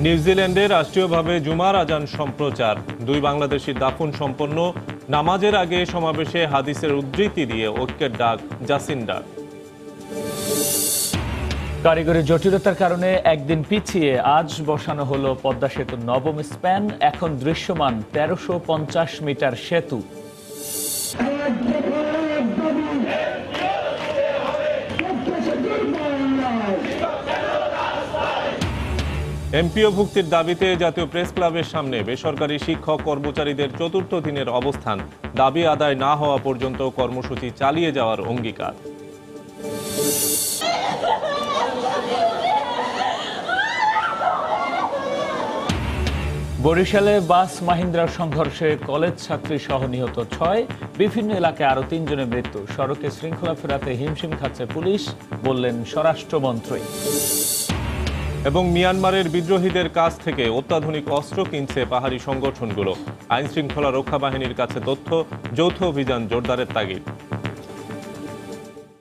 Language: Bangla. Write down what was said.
নিউজিল্যান্ডে রাষ্ট্রীয়ভাবে জুমার আজান সম্প্রচার। দুই বাংলাদেশি দাফন সম্পন্ন। নামাজের আগে সমাবেশে হাদিসের উদ্ধৃতি দিয়ে ঐক্যের ডাক জাসিন্ডার। কারিগরি জটিলতার কারণে একদিন পিছিয়ে আজ বসানো হলো পদ্মা সেতুর নবম স্প্যান। এখন দৃশ্যমান ১৩৫০ মিটার সেতু। এমপিও ভুক্তির দাবিতে জাতীয় প্রেস ক্লাবের সামনে বেসরকারি শিক্ষক কর্মচারীদের চতুর্থ দিনের অবস্থান। দাবি আদায় না হওয়া পর্যন্ত কর্মসূচি চালিয়ে যাওয়ার অঙ্গীকার। বরিশালে বাস মাহিন্দ্রার সংঘর্ষে কলেজ ছাত্রী সহ নিহত ৬। বিভিন্ন এলাকায় আরো ৩ জনের মৃত্যু। সড়কে শৃঙ্খলা ফেরাতে হিমশিম খাচ্ছে পুলিশ, বললেন স্বরাষ্ট্রমন্ত্রী। এবং মিয়ানমারের বিদ্রোহীদের কাছ থেকে অত্যাধুনিক অস্ত্র কিনছে পাহাড়ি সংগঠনগুলো। আইন শৃঙ্খলা রক্ষা বাহিনীর কাছে তথ্য, যৌথ অভিযান জোরদারের তাগিদ।